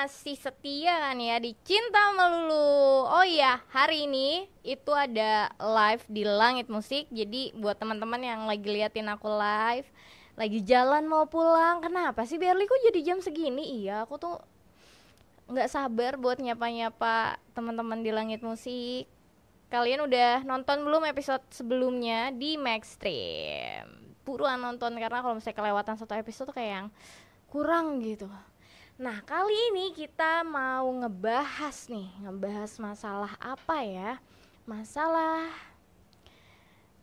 masih setia kan ya di Cinta Melulu. Oh iya, hari ini itu ada live di Langit Musik. Jadi buat teman-teman yang lagi liatin aku live, lagi jalan mau pulang, kenapa sih Berli kok jadi jam segini? Iya, aku tuh nggak sabar buat nyapa-nyapa teman-teman di Langit Musik. Kalian udah nonton belum episode sebelumnya di Maxstream? Buruan nonton, karena kalau misalnya kelewatan satu episode tuh kayak yang kurang gitu. Nah, kali ini kita mau ngebahas masalah apa ya? Masalah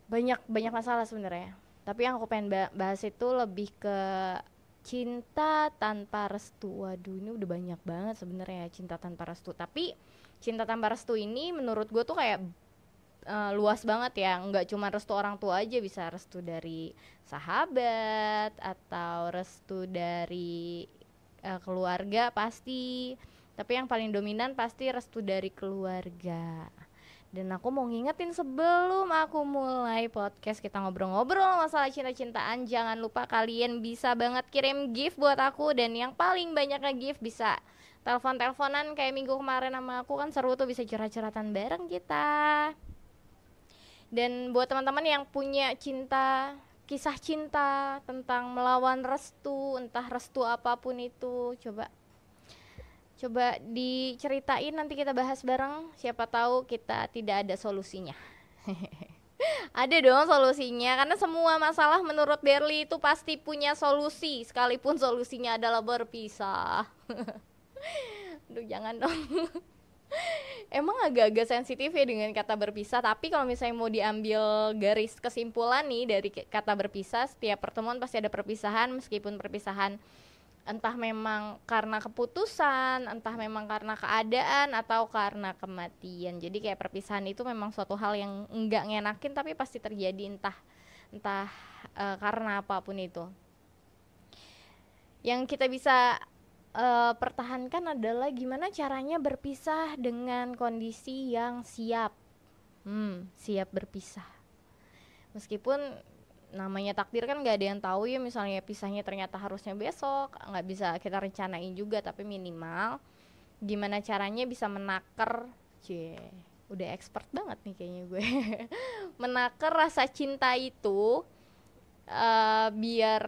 banyak masalah sebenarnya. Tapi yang aku pengen bahas itu lebih ke cinta tanpa restu. Waduh, ini udah banyak banget sebenarnya cinta tanpa restu. Tapi cinta tanpa restu ini menurut gue tuh kayak luas banget ya, nggak cuma restu orang tua aja, bisa restu dari sahabat atau restu dari keluarga pasti. Tapi yang paling dominan pasti restu dari keluarga. Dan aku mau ngingetin sebelum aku mulai podcast kita ngobrol-ngobrol masalah cinta-cintaan, jangan lupa kalian bisa banget kirim gift buat aku. Dan yang paling banyak nge-gift bisa telepon-teleponan kayak minggu kemarin sama aku, kan seru tuh, bisa curhat-curhatan bareng kita. Dan buat teman-teman yang punya kisah cinta tentang melawan restu, entah restu apapun itu, coba diceritain, nanti kita bahas bareng. Siapa tahu kita tidak ada solusinya. Ada dong solusinya, karena semua masalah menurut Berli itu pasti punya solusi, sekalipun solusinya adalah berpisah. Aduh, jangan dong. Emang agak-agak sensitif ya dengan kata berpisah, tapi kalau misalnya mau diambil garis kesimpulan nih dari kata berpisah, setiap pertemuan pasti ada perpisahan, meskipun perpisahan entah memang karena keputusan, entah memang karena keadaan, atau karena kematian. Jadi kayak perpisahan itu memang suatu hal yang enggak ngenakin, tapi pasti terjadi entah karena apapun itu. Yang kita bisa pertahankan adalah gimana caranya berpisah dengan kondisi yang siap berpisah. Meskipun namanya takdir kan nggak ada yang tahu ya, misalnya pisahnya ternyata harusnya besok, nggak bisa kita rencanain juga, tapi minimal gimana caranya bisa menakar, udah expert banget nih kayaknya gue. Menakar rasa cinta itu, biar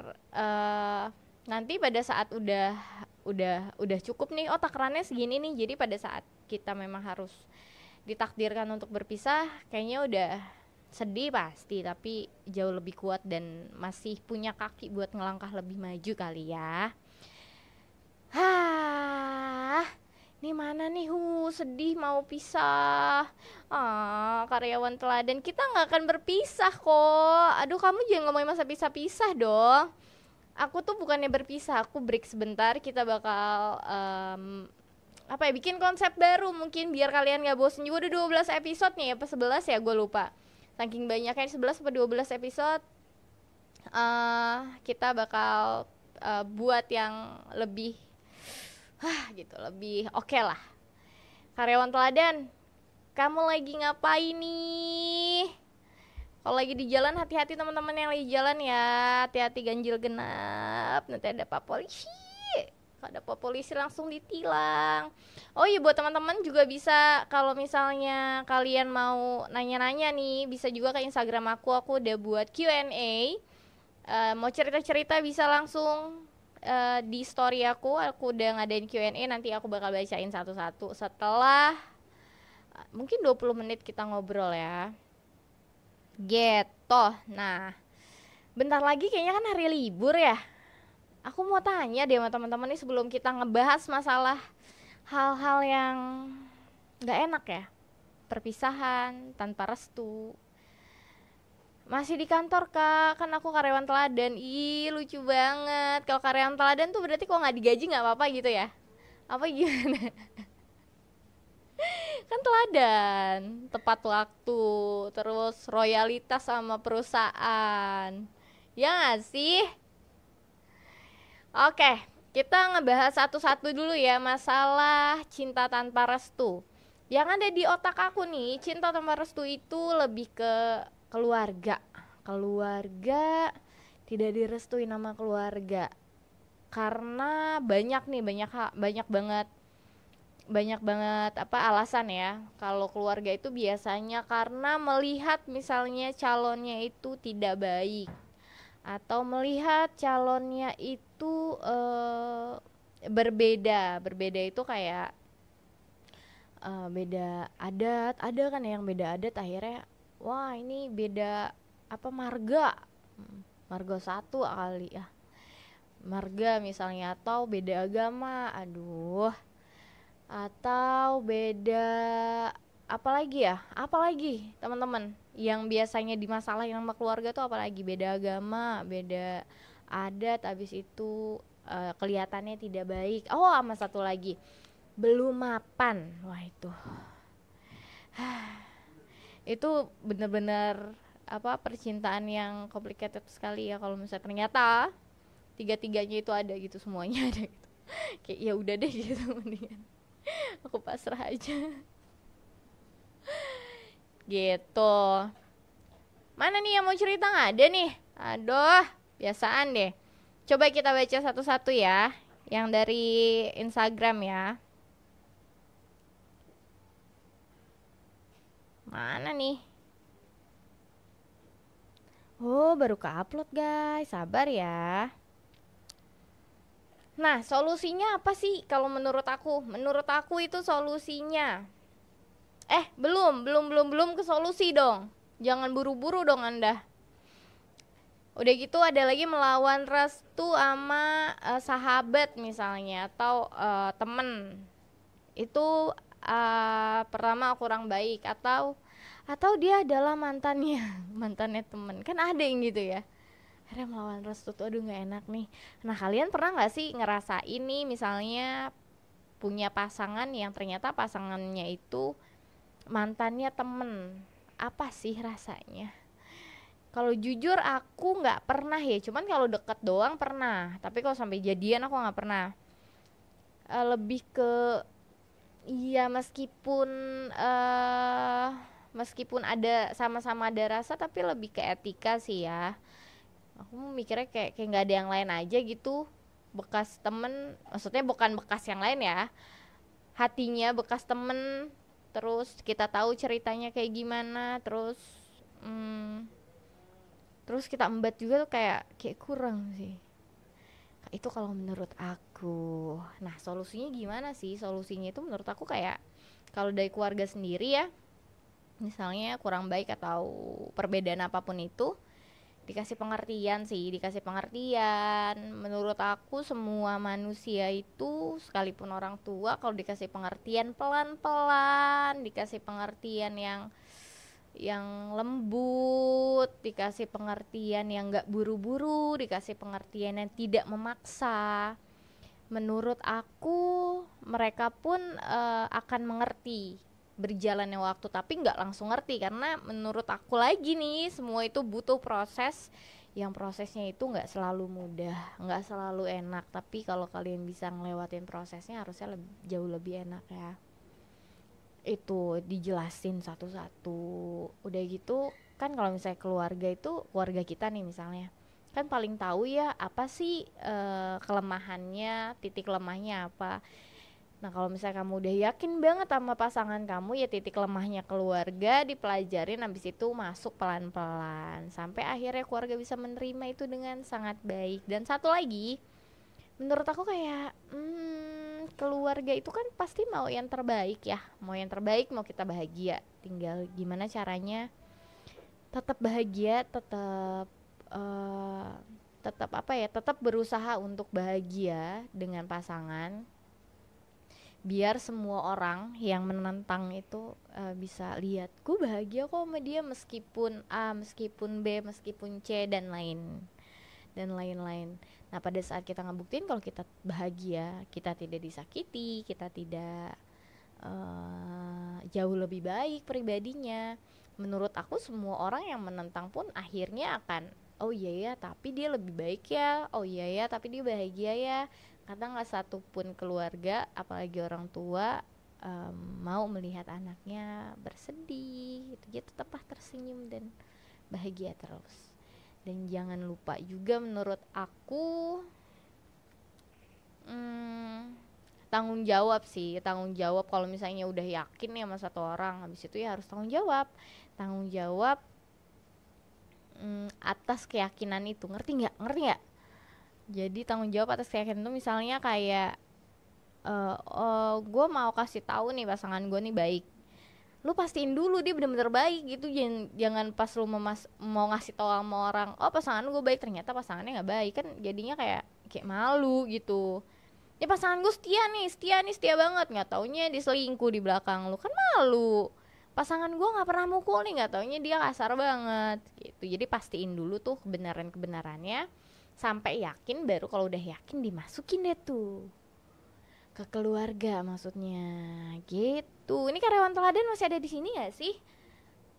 nanti pada saat udah cukup nih, takarannya segini nih, jadi pada saat kita memang harus ditakdirkan untuk berpisah, kayaknya udah sedih pasti, tapi jauh lebih kuat dan masih punya kaki buat ngelangkah lebih maju kali ya. Ini mana nih, sedih mau pisah. Karyawan teladan, kita nggak akan berpisah kok. Aduh, kamu jangan ngomongin masa pisah-pisah dong. Aku tuh bukannya berpisah, aku break sebentar. Kita bakal bikin konsep baru mungkin biar kalian gak bosen juga. Udah 12 episode nih, apa 11 ya, gue lupa. Saking banyaknya, 11 atau 12 episode. Kita bakal buat yang lebih lebih oke lah. Karyawan teladan, kamu lagi ngapain nih? Kalau lagi di jalan, hati-hati teman-teman yang lagi jalan ya, hati-hati ganjil genap, nanti ada pak polisi. Kalau ada pak polisi langsung ditilang. Oh iya, buat teman-teman juga bisa, kalau misalnya kalian mau nanya-nanya nih, bisa juga ke Instagram aku udah buat Q&A. Mau cerita-cerita bisa langsung di story aku udah ngadain Q&A, nanti aku bakal bacain satu-satu setelah mungkin 20 menit kita ngobrol ya. Gitu. Nah, bentar lagi kayaknya kan hari libur ya. Aku mau tanya deh sama teman-teman nih, sebelum kita ngebahas masalah hal-hal yang gak enak ya, perpisahan tanpa restu. Masih di kantor kak? Kan aku karyawan teladan. Ih, lucu banget. Kalau karyawan teladan tuh berarti kalau gak digaji gak apa-apa gitu ya? Apa gimana? Kan teladan, tepat waktu, terus royalitas sama perusahaan, ya gak sih? Oke, kita ngebahas satu-satu dulu ya masalah cinta tanpa restu. Yang ada di otak aku nih, cinta tanpa restu itu lebih ke keluarga tidak direstui nama keluarga. Karena banyak banget banyak banget apa alasan ya kalau keluarga itu biasanya karena melihat misalnya calonnya itu tidak baik atau melihat calonnya itu berbeda itu kayak beda adat, ada kan yang beda adat akhirnya wah ini beda apa marga. Marga satu kali ya, marga misalnya, atau beda agama, aduh, atau beda apalagi ya, apalagi teman-teman yang biasanya dimasalahin sama keluarga tuh, apalagi beda agama, beda adat, abis itu kelihatannya tidak baik. Oh, sama satu lagi, belum mapan. Wah itu bener-bener apa percintaan yang complicated sekali ya kalau misalnya ternyata tiga-tiganya itu ada gitu, semuanya ada gitu. Kayak ya udah deh gitu, mendingan aku pasrah aja gitu. Mana nih yang mau cerita, nggak ada nih? Aduh, biasaan deh. Coba kita baca satu-satu ya, yang dari Instagram ya. Mana nih? Oh, baru ke-upload guys, sabar ya. Nah, solusinya apa sih kalau menurut aku? Menurut aku itu solusinya. Belum ke solusi dong. Jangan buru-buru dong Anda. Udah gitu ada lagi melawan restu sama sahabat misalnya atau temen. Itu pertama kurang baik, atau dia adalah mantannya, mantannya temen. Kan ada yang gitu ya. Akhirnya melawan restu tuh, aduh nggak enak nih. Nah, kalian pernah nggak sih ngerasa ini misalnya punya pasangan yang ternyata pasangannya itu mantannya temen? Apa sih rasanya? Kalau jujur aku nggak pernah ya, cuman kalau deket doang pernah. Tapi kalau sampai jadian aku nggak pernah. Lebih ke iya, meskipun ada sama-sama ada rasa, tapi lebih ke etika sih ya. Aku mikirnya kayak nggak ada yang lain aja gitu. Bekas temen, maksudnya bukan bekas yang lain ya. Hatinya bekas temen, terus kita tahu ceritanya kayak gimana, hmm, terus kita embat juga tuh kayak kurang sih. Itu kalau menurut aku. Nah, solusinya gimana sih? Solusinya itu menurut aku kayak kalau dari keluarga sendiri ya, misalnya kurang baik atau perbedaan apapun itu, dikasih pengertian sih, dikasih pengertian. Menurut aku semua manusia itu sekalipun orang tua, kalau dikasih pengertian pelan-pelan, dikasih pengertian yang lembut, dikasih pengertian yang gak buru-buru, dikasih pengertian yang tidak memaksa, menurut aku mereka pun akan mengerti berjalannya waktu. Tapi nggak langsung ngerti, karena menurut aku lagi nih, semua itu butuh proses, yang prosesnya itu nggak selalu mudah, nggak selalu enak. Tapi kalau kalian bisa ngelewatin prosesnya, harusnya jauh lebih enak ya. Itu dijelasin satu-satu. Udah gitu kan, kalau misalnya keluarga itu keluarga kita nih misalnya, kan paling tahu ya apa sih kelemahannya, titik lemahnya apa. Nah, kalau misalnya kamu udah yakin banget sama pasangan kamu, ya titik lemahnya keluarga dipelajarin, habis itu masuk pelan-pelan sampai akhirnya keluarga bisa menerima itu dengan sangat baik. Dan satu lagi, menurut aku kayak keluarga itu kan pasti mau yang terbaik ya, mau yang terbaik, mau kita bahagia. Tinggal gimana caranya tetap bahagia, uh, tetap apa ya, tetap berusaha untuk bahagia dengan pasangan, biar semua orang yang menentang itu bisa lihat gue bahagia kok sama dia, meskipun A, meskipun B, meskipun C, dan lain-lain. Nah, pada saat kita ngebuktiin kalau kita bahagia, kita tidak disakiti, kita tidak jauh lebih baik pribadinya, menurut aku semua orang yang menentang pun akhirnya akan, oh iya ya tapi dia lebih baik ya, oh iya ya tapi dia bahagia ya. Karena nggak satupun keluarga, apalagi orang tua, mau melihat anaknya bersedih gitu. Dia tetaplah tersenyum dan bahagia terus. Dan jangan lupa juga menurut aku, tanggung jawab sih, tanggung jawab. Kalau misalnya udah yakin ya sama satu orang, habis itu ya harus tanggung jawab atas keyakinan itu. Ngerti nggak? Jadi tanggung jawab atas keyakinan itu misalnya kayak gue mau kasih tahu nih pasangan gue nih baik, lu pastiin dulu dia bener-bener baik gitu. Jangan pas lu mau ngasih tahu sama orang, oh pasangan gue baik, ternyata pasangannya nggak baik, kan jadinya kayak malu gitu. Ya pasangan gue setia banget, nggak taunya diselingkuh di belakang lu, kan malu. Pasangan gue nggak pernah mukul nih, nggak taunya dia kasar banget gitu. Jadi pastiin dulu tuh kebenarannya sampai yakin, baru kalau udah yakin dimasukin deh tuh ke keluarga maksudnya gitu. Ini karyawan teladan masih ada di sini gak sih?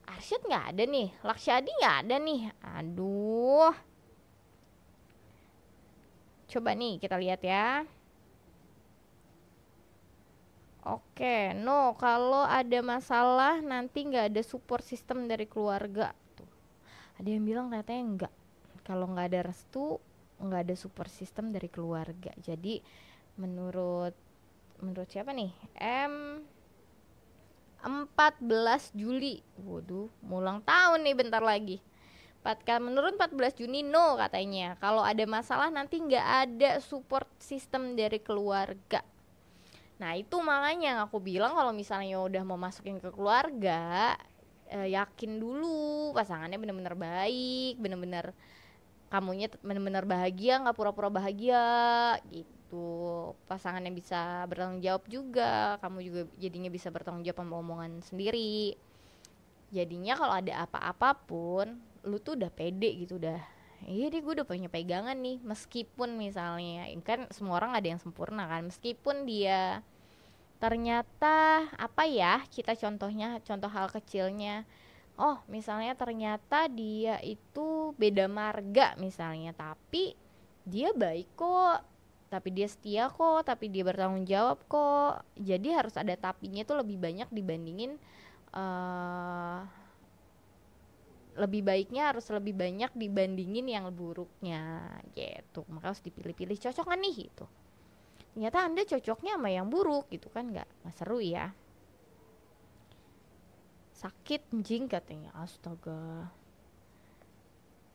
Arsyad nggak ada nih, Laksyadi nggak ada nih. Aduh, coba nih kita lihat ya. Oke, no, kalau ada masalah nanti nggak ada support system dari keluarga tuh. Ada yang bilang katanya enggak, kalau nggak ada restu nggak ada support system dari keluarga. Jadi menurut siapa nih? 14 Juli. Waduh, mau ulang tahun nih bentar lagi. Menurut 14 Juni no katanya. Kalau ada masalah nanti nggak ada support system dari keluarga. Nah itu makanya yang aku bilang kalau misalnya udah mau masukin ke keluarga, yakin dulu pasangannya bener-bener baik, bener-bener kamunya bener-bener bahagia, nggak pura-pura bahagia gitu. Pasangannya bisa bertanggung jawab juga, kamu juga jadinya bisa bertanggung jawab sama omongan sendiri. Jadinya kalau ada apa-apa pun lu tuh udah pede gitu, udah iya deh gue udah punya pegangan nih. Meskipun misalnya kan semua orang ada yang sempurna kan, meskipun dia ternyata apa ya, kita contoh hal kecilnya, oh misalnya ternyata dia itu beda marga misalnya, tapi dia baik kok, tapi dia setia kok, tapi dia bertanggung jawab kok. Jadi harus ada tapinya itu lebih banyak dibandingin lebih baiknya harus lebih banyak dibandingin yang buruknya gitu. Maka harus dipilih-pilih, cocok kan nih gitu. Ternyata Anda cocoknya sama yang buruk gitu kan, nggak seru ya. Sakit jing katanya, astaga.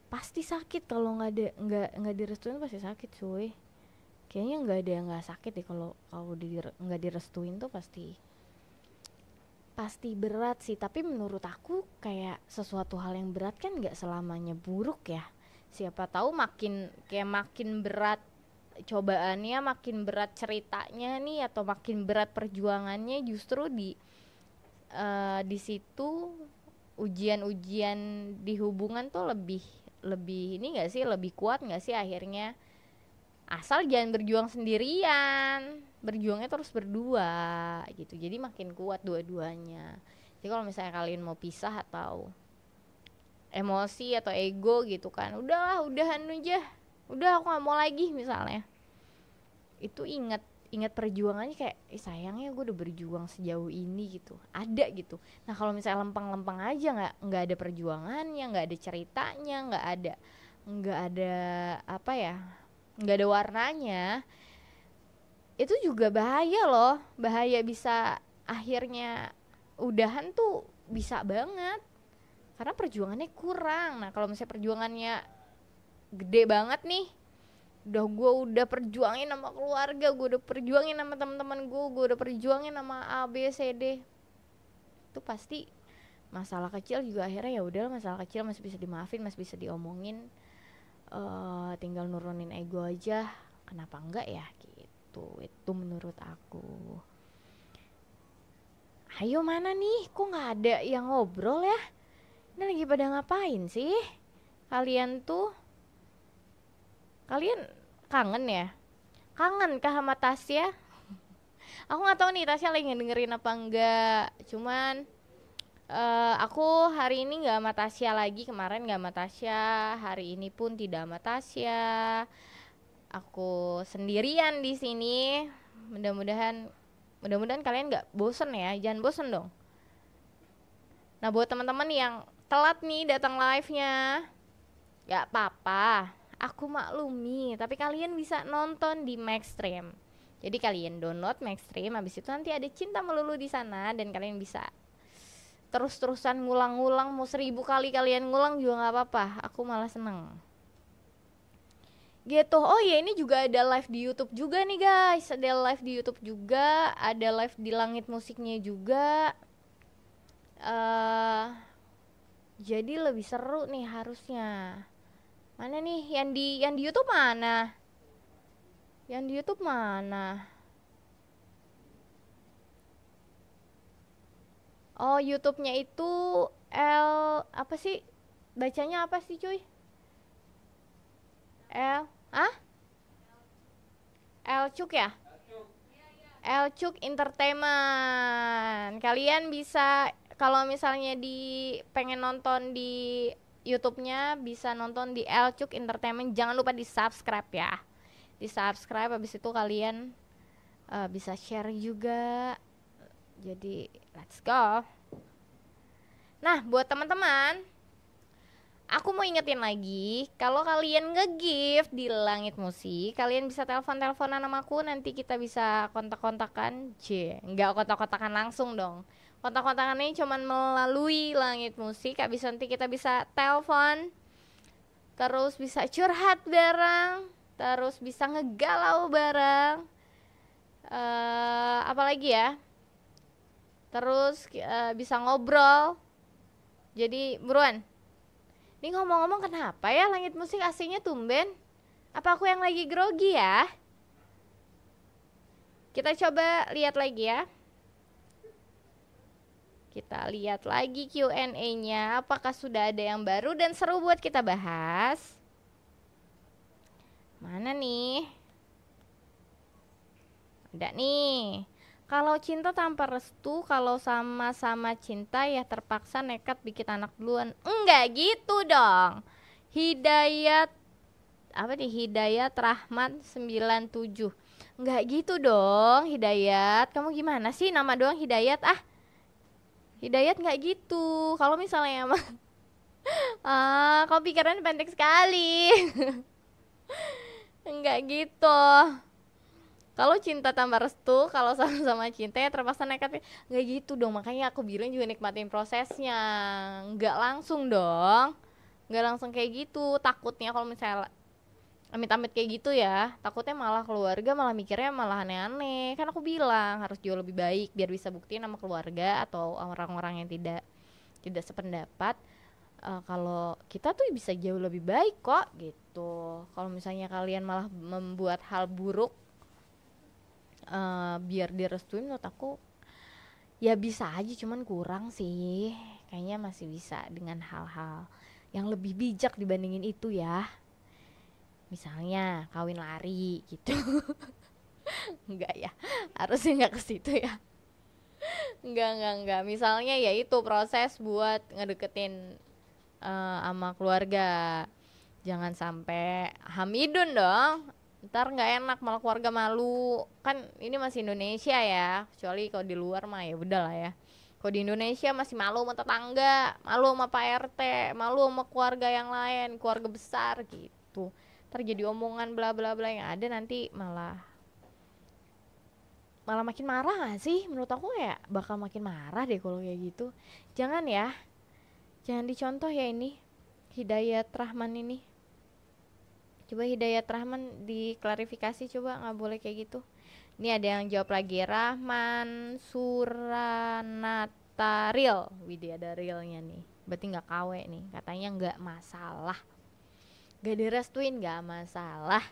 Pasti sakit kalau nggak direstuin, pasti sakit cuy. Kayaknya nggak ada yang nggak sakit deh kalau nggak direstuin tuh pasti berat sih. Tapi menurut aku kayak sesuatu hal yang berat kan nggak selamanya buruk ya. Siapa tahu makin berat cobaannya, makin berat ceritanya nih, atau makin berat perjuangannya, justru di situ ujian-ujian di hubungan tuh lebih ini nggak sih, lebih kuat nggak sih akhirnya. Asal jangan berjuang sendirian, berjuangnya terus berdua gitu, jadi makin kuat dua-duanya. Jadi kalau misalnya kalian mau pisah atau emosi atau ego gitu kan, udahan aja, udah aku nggak mau lagi misalnya, itu ingat perjuangannya, kayak sayangnya gue udah berjuang sejauh ini gitu, ada gitu. Nah kalau misalnya lempeng-lempeng aja, nggak ada perjuangannya, nggak ada ceritanya, nggak ada apa ya, nggak ada warnanya, itu juga bahaya loh. Bahaya, bisa akhirnya udahan tuh bisa banget karena perjuangannya kurang. Nah kalau misalnya perjuangannya gede banget nih, gue udah perjuangin sama keluarga, gue udah perjuangin sama teman-teman gue udah perjuangin sama A B C D, itu pasti masalah kecil juga akhirnya ya udah, masalah kecil masih bisa dimaafin, masih bisa diomongin, tinggal nurunin ego aja, kenapa enggak ya gitu. Itu menurut aku. Ayo mana nih, kok nggak ada yang ngobrol ya? Ini lagi pada ngapain sih kalian tuh? Kalian kangen ya? Kangen kah sama Tasya? Aku nggak tahu nih Tasya lagi dengerin apa enggak. Cuman aku hari ini nggak sama Tasya lagi, kemarin nggak sama Tasya, hari ini pun tidak sama Tasya. Aku sendirian di sini. Mudah-mudahan kalian nggak bosen ya, jangan bosen dong. Nah buat teman-teman yang telat nih datang live-nya, nggak apa-apa, aku maklumi, tapi kalian bisa nonton di Maxstream. Jadi kalian download Maxstream, habis itu nanti ada Cinta Melulu di sana dan kalian bisa terus-terusan ngulang-ngulang, mau 1000 kali kalian ngulang juga nggak apa-apa, aku malah seneng gitu. Oh ya, ini juga ada live di YouTube juga nih guys, ada live di YouTube juga, ada live di Langit Musiknya juga. Jadi lebih seru nih harusnya. Mana nih yang di YouTube mana? Yang di YouTube mana? Oh, YouTube-nya itu L apa sih? Bacanya apa sih, cuy? L ah? Elcuk ya? Elcuk Entertainment. Kalian bisa kalau misalnya pengen nonton di YouTube-nya bisa nonton di Elcuk Entertainment. Jangan lupa di-subscribe ya. Di-subscribe, habis itu kalian bisa share juga. Jadi let's go. Nah, buat teman-teman, aku mau ingetin lagi, kalau kalian nge-gift di Langit Musik, kalian bisa telepon-teleponan sama aku, nanti kita bisa kontak-kontakan. Nggak kontak-kontakan langsung dong. Kontak-kontakannya cuman melalui Langit Musik, habis nanti kita bisa telepon, terus bisa curhat bareng, terus bisa ngegalau bareng. Apalagi ya? Terus bisa ngobrol. Jadi buruan. Ini ngomong-ngomong kenapa ya Langit Musik AC-nya tumben? Apa aku yang lagi grogi ya? Kita coba lihat lagi ya. Kita lihat lagi Q&A-nya. Apakah sudah ada yang baru dan seru buat kita bahas? Mana nih? Ada nih. Kalau cinta tanpa restu, kalau sama-sama cinta ya terpaksa nekat bikin anak duluan. Enggak gitu dong. Hidayat apa nih? Hidayat Rahman 97. Enggak gitu dong, Hidayat. Kamu gimana sih, nama doang Hidayat? Hidayat enggak gitu. Kalau misalnya emang kau pikiran pendek sekali. Enggak gitu. Kalau cinta tanpa restu, kalau sama-sama cinta ya terpaksa nekat. Nggak gitu dong, makanya aku bilang juga nikmatin prosesnya. Nggak langsung dong. Nggak langsung kayak gitu. Takutnya kalau misalnya amit-amit kayak gitu ya, takutnya malah keluarga malah mikirnya malah aneh-aneh. Kan aku bilang harus jauh lebih baik biar bisa buktiin sama keluarga atau orang-orang yang tidak sependapat. Kalau kita tuh bisa jauh lebih baik kok gitu. Kalau misalnya kalian malah membuat hal buruk biar direstuin, menurut aku ya bisa aja, cuman kurang sih. Kayaknya masih bisa dengan hal-hal yang lebih bijak dibandingin itu ya. Misalnya kawin lari gitu. Enggak ya, harusnya enggak ke situ ya. Enggak. Misalnya ya itu proses buat ngedeketin sama keluarga. Jangan sampai hamidun dong, ntar nggak enak malah keluarga malu. Kan ini masih Indonesia ya, kecuali kalau di luar mah ya udah lah ya. Kalau di Indonesia masih malu sama tetangga, malu sama Pak RT, malu sama keluarga yang lain, keluarga besar gitu. Ntar jadi omongan bla bla bla, yang ada nanti malah makin marah gak sih? Menurut aku ya bakal makin marah deh kalau kayak gitu. Jangan ya, jangan dicontoh ya ini Hidayat Rahman ini. Coba Hidayat Rahman diklarifikasi, coba nggak boleh kayak gitu. Ini ada yang jawab lagi, Rahman Suranata Real. Widih, ada realnya nih. Berarti nggak KW nih. Katanya nggak masalah. Gak direstuin nggak masalah.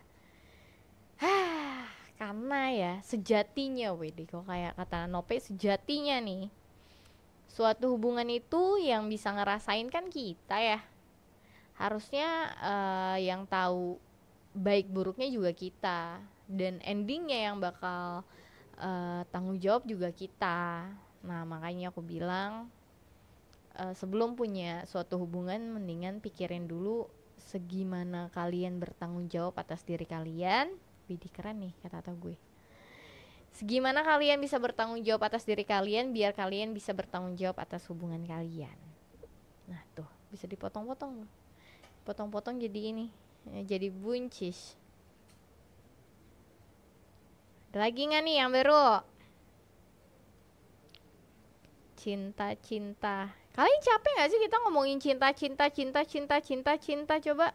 Karena ya sejatinya, widih, kok kayak kata Nope, sejatinya nih, suatu hubungan itu yang bisa ngerasain kan kita ya. Harusnya yang tahu baik buruknya juga kita, dan endingnya yang bakal tanggung jawab juga kita. Nah makanya aku bilang sebelum punya suatu hubungan mendingan pikirin dulu segimana kalian bertanggung jawab atas diri kalian. Widih, keren nih kata gue. Segimana kalian bisa bertanggung jawab atas diri kalian biar kalian bisa bertanggung jawab atas hubungan kalian. Nah tuh bisa dipotong-potong, potong-potong jadi ini, jadi buncis. Ada lagi nggak nih yang baru? Cinta-cinta. Kalian capek nggak sih kita ngomongin cinta-cinta, cinta-cinta, cinta-cinta? Coba.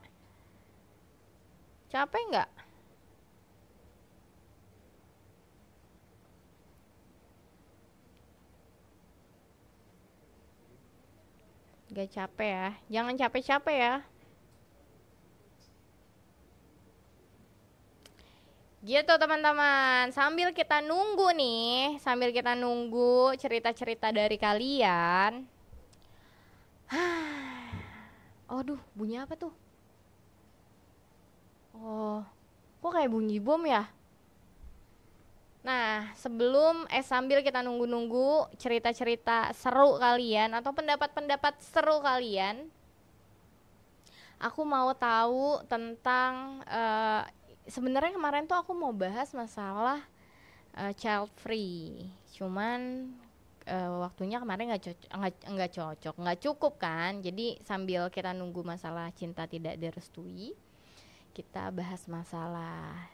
Capek nggak? Gak capek ya. Jangan capek-capek ya. Gitu teman-teman. Sambil kita nunggu nih, sambil kita nunggu cerita-cerita dari kalian. Aduh, bunyi apa tuh? Oh, kok kayak bunyi bom ya? Nah, sambil kita nunggu-nunggu cerita-cerita seru kalian atau pendapat-pendapat seru kalian, aku mau tahu tentang sebenarnya kemarin tuh aku mau bahas masalah child free. Cuman waktunya kemarin nggak cocok, nggak cukup kan. Jadi sambil kita nunggu masalah cinta tidak direstui, kita bahas masalah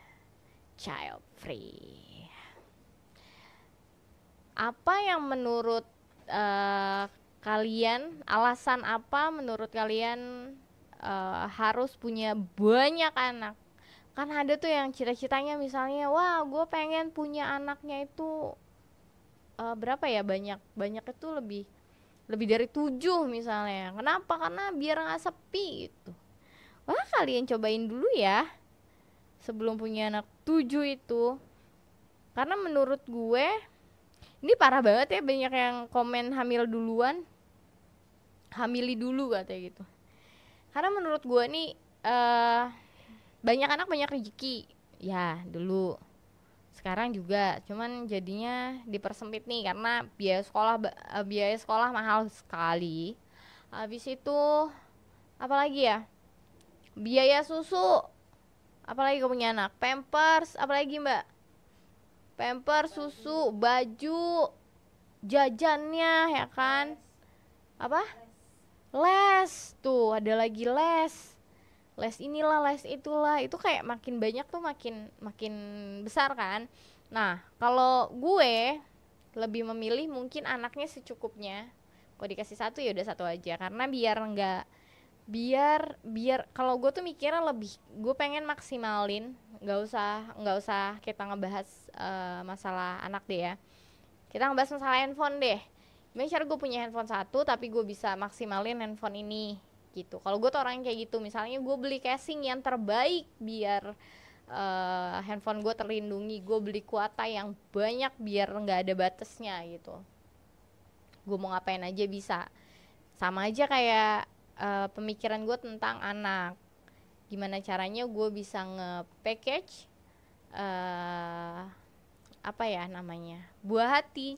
child free. Apa yang menurut kalian, alasan apa menurut kalian harus punya banyak anak? Kan ada tuh yang cita-citanya misalnya, wah gue pengen punya anaknya itu berapa ya, banyak itu lebih dari 7 misalnya. Kenapa? Karena biar nggak sepi gitu. Wah, kalian cobain dulu ya sebelum punya anak 7 itu. Karena menurut gue ini parah banget ya, banyak yang komen hamil duluan, hamili dulu katanya gitu. Karena menurut gue nih banyak anak banyak rezeki ya dulu, sekarang juga, cuman jadinya dipersempit nih karena biaya sekolah mahal sekali. Habis itu apalagi ya, biaya susu, apalagi gue punya anak, pampers, apalagi mbak, pampers, susu, baju, jajannya ya kan, apa, les tuh ada lagi les inilah les itulah, itu kayak makin banyak tuh makin makin besar kan. Nah kalau gue lebih memilih mungkin anaknya secukupnya. Kalau dikasih satu ya udah satu aja, karena biar nggak, biar kalau gue tuh mikirnya lebih, gue pengen maksimalin, nggak usah kita ngebahas masalah anak deh ya, kita ngebahas masalah handphone deh. Gimana cara gue punya handphone satu tapi gue bisa maksimalin handphone ini gitu. Kalau gue tuh orang yang kayak gitu, misalnya gue beli casing yang terbaik biar handphone gue terlindungi, gue beli kuota yang banyak biar nggak ada batasnya gitu, gue mau ngapain aja bisa. Sama aja kayak pemikiran gue tentang anak, gimana caranya gue bisa nge-package apa ya namanya, buah hati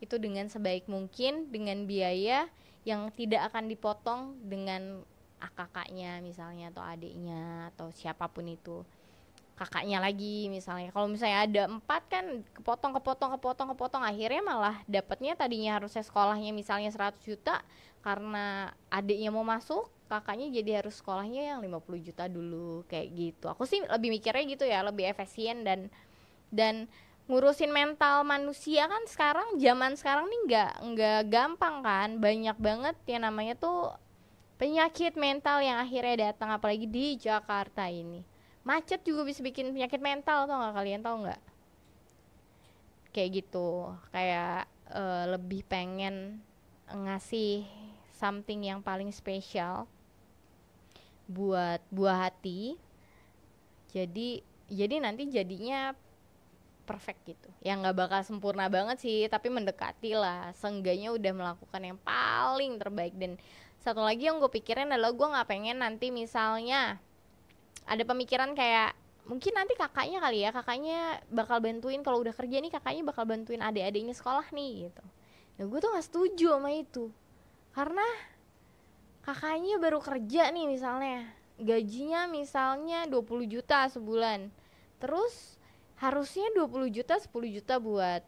itu dengan sebaik mungkin, dengan biaya yang tidak akan dipotong dengan kakaknya misalnya, atau adiknya, atau siapapun itu, kakaknya lagi misalnya. Kalau misalnya ada 4 kan kepotong, akhirnya malah dapatnya tadinya harusnya sekolahnya misalnya 100 juta, karena adiknya mau masuk, kakaknya jadi harus sekolahnya yang 50 juta dulu, kayak gitu. Aku sih lebih mikirnya gitu ya, lebih efisien dan ngurusin mental manusia kan sekarang, zaman sekarang nih nggak gampang kan, banyak banget yang namanya tuh penyakit mental yang akhirnya datang, apalagi di Jakarta ini. Macet juga bisa bikin penyakit mental, tau nggak, kalian tau nggak? Kayak gitu, kayak lebih pengen ngasih something yang paling spesial buat buah hati. Jadi nanti jadinya perfect gitu. Yang nggak bakal sempurna banget sih, tapi mendekati lah. Seenggaknya udah melakukan yang paling terbaik. Dan satu lagi yang gue pikirin adalah gue nggak pengen nanti misalnya ada pemikiran kayak mungkin nanti kakaknya kali ya, kakaknya bakal bantuin, kalau udah kerja nih kakaknya bakal bantuin adik-adiknya sekolah nih gitu. Nah gue tuh nggak setuju sama itu, karena kakaknya baru kerja nih misalnya, gajinya misalnya 20 juta sebulan, terus harusnya 20 juta 10 juta buat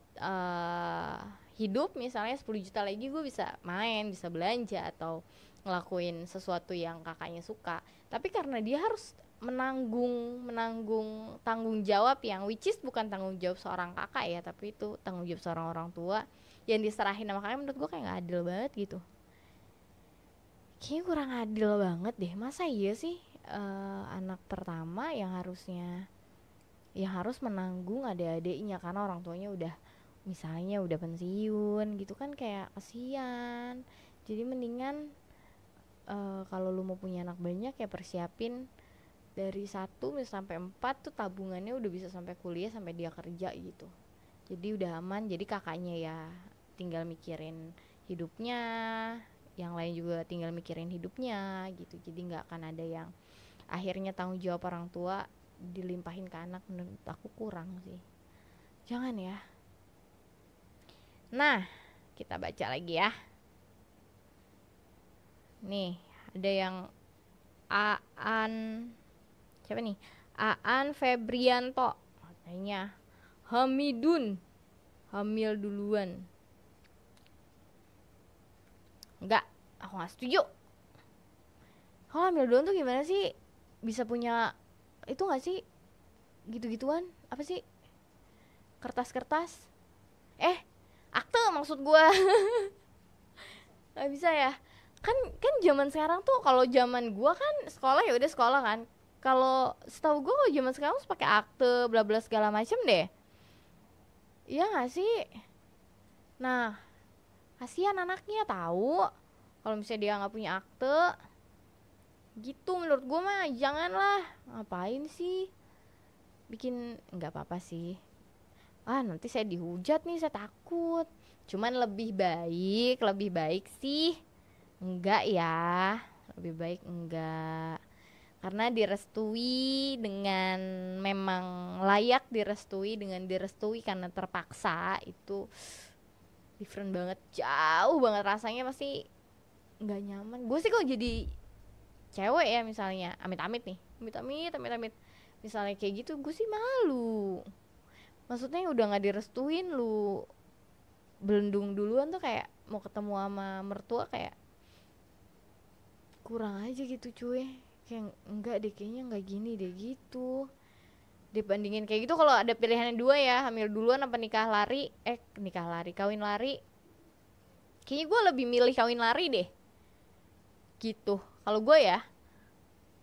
hidup misalnya, 10 juta lagi gue bisa main, bisa belanja, atau ngelakuin sesuatu yang kakaknya suka. Tapi karena dia harus menanggung tanggung jawab yang which is bukan tanggung jawab seorang kakak ya, tapi itu tanggung jawab seorang orang tua yang diserahin sama kakak. Menurut gue kayak nggak adil banget gitu, kayaknya kurang adil banget deh. Masa iya sih anak pertama yang harus menanggung adik-adiknya karena orang tuanya udah misalnya udah pensiun gitu kan, kayak kasihan. Jadi mendingan kalau lu mau punya anak banyak ya persiapin dari 1 sampai 4 tuh tabungannya udah bisa sampai kuliah, sampai dia kerja gitu. Jadi udah aman, jadi kakaknya ya tinggal mikirin hidupnya, yang lain juga tinggal mikirin hidupnya gitu. Jadi nggak akan ada yang akhirnya tanggung jawab orang tua dilimpahin ke anak. Menurut aku kurang sih, jangan ya. Nah, kita baca lagi ya. Nih, ada yang Aan, siapa nih? Aan Febrianto katanya Hamidun hamil duluan. Enggak, aku gak setuju. Kalau hamil duluan tuh gimana sih bisa punya itu gak sih, gitu-gituan apa sih, kertas-kertas akte maksud gue. Gak bisa ya, kan zaman sekarang tuh, kalau zaman gue kan sekolah ya udah sekolah kan. Kalau setahu gue kalau zaman sekarang harus pakai akte bla bla segala macem deh, iya gak sih? Nah, kasihan anaknya tahu kalau misalnya dia nggak punya akte gitu. Menurut gue mah janganlah, ngapain sih bikin. Nggak apa-apa sih, nanti saya dihujat nih, saya takut. Cuman lebih baik sih enggak ya, lebih baik enggak, karena direstui dengan memang layak direstui, dengan direstui karena terpaksa, itu different banget, jauh banget rasanya, pasti nggak nyaman. Gue sih kalau jadi cewek ya misalnya, amit-amit nih, amit-amit misalnya kayak gitu, gue sih malu. Maksudnya udah nggak direstuin, lu belendung duluan tuh, kayak mau ketemu sama mertua kayak kurang aja gitu cuy. Kayak enggak deh, kayaknya nggak gini deh gitu. Dibandingin kayak gitu, kalau ada pilihannya dua ya, hamil duluan apa kawin lari, kayaknya gue lebih milih kawin lari deh gitu. Kalau gue ya,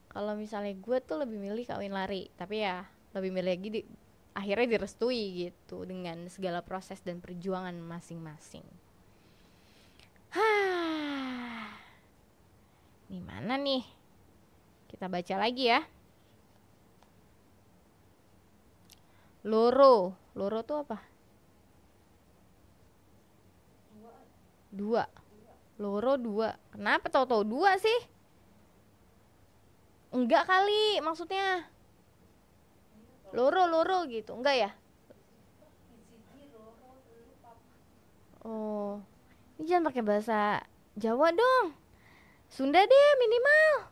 kalau misalnya gue tuh lebih milih kawin lari, tapi ya lebih milih lagi akhirnya direstui gitu dengan segala proses dan perjuangan masing-masing. Nih mana nih? Kita baca lagi ya. Loro tuh apa? Dua. Loro dua. Kenapa tahu-tahu dua sih? Enggak kali maksudnya. Loro gitu. Enggak ya? Oh. Ini jangan pakai bahasa Jawa dong. Sunda deh minimal.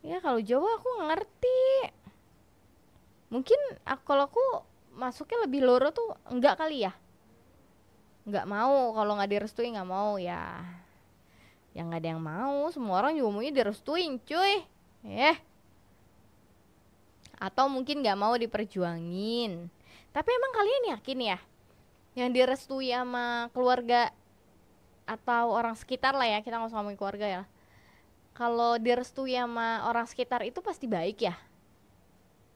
Ya kalau Jawa aku nggak ngerti. Mungkin kalau aku masuknya lebih loro tuh enggak kali ya. Nggak mau, kalau nggak direstui nggak mau ya. Yang nggak ada yang mau, semua orang juga maunya direstuin cuy. Atau mungkin nggak mau diperjuangin. Tapi emang kalian yakin ya, yang direstui sama keluarga atau orang sekitar lah ya, kita nggak usah ngomongin keluarga ya, kalau direstui sama orang sekitar itu pasti baik ya?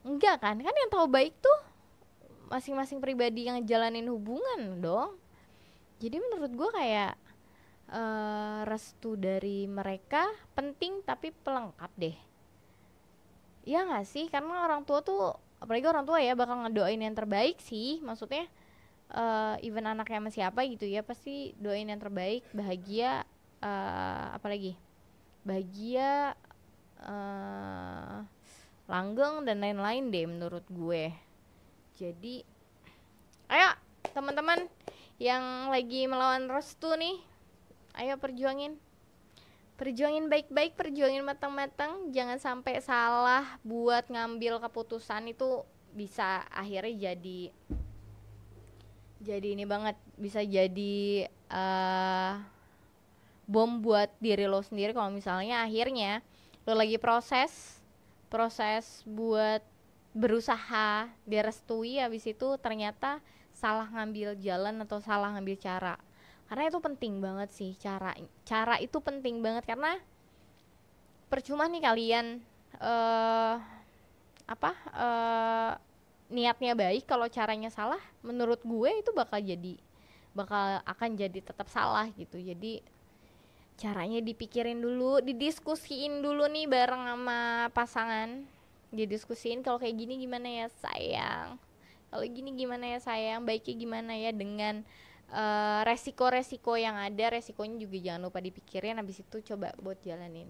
Enggak kan yang tahu baik tuh masing-masing pribadi yang jalanin hubungan dong. Jadi menurut gue kayak restu dari mereka penting tapi pelengkap deh, iya gak sih? Karena orang tua tuh, apalagi orang tua ya, bakal ngedoain yang terbaik sih. Maksudnya even anaknya sama siapa gitu ya, pasti doain yang terbaik, bahagia, apalagi bahagia, langgeng dan lain-lain deh menurut gue. Jadi ayo teman-teman yang lagi melawan restu nih, ayo perjuangin baik-baik, perjuangin matang-matang, jangan sampai salah buat ngambil keputusan. Itu bisa akhirnya jadi ini banget, bisa jadi bom buat diri lo sendiri. Kalau misalnya akhirnya lo lagi proses proses buat berusaha direstui, habis itu ternyata salah ngambil jalan atau salah ngambil cara. Karena itu penting banget sih, cara itu penting banget, karena percuma nih kalian eh apa niatnya baik, kalau caranya salah, menurut gue itu bakal akan jadi tetap salah gitu. Jadi caranya dipikirin dulu, didiskusiin dulu nih bareng sama pasangan, didiskusiin kalau kayak gini gimana ya sayang, kalau gini gimana ya sayang, baiknya gimana ya, dengan resiko-resiko yang ada, resikonya juga jangan lupa dipikirin, habis itu coba buat jalanin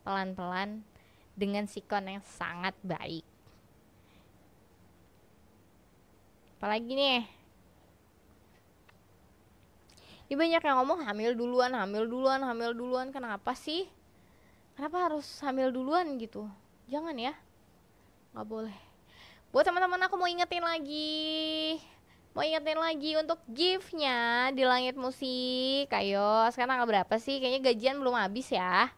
pelan-pelan dengan sikon yang sangat baik. Apalagi nih, ini banyak yang ngomong hamil duluan, hamil duluan, hamil duluan. Kenapa sih? Kenapa harus hamil duluan gitu? Jangan ya, nggak boleh. Buat teman-teman, aku mau ingetin lagi untuk gift-nya di Langit Musik. Ayo, sekarang tanggal berapa sih? Kayaknya gajian belum habis ya.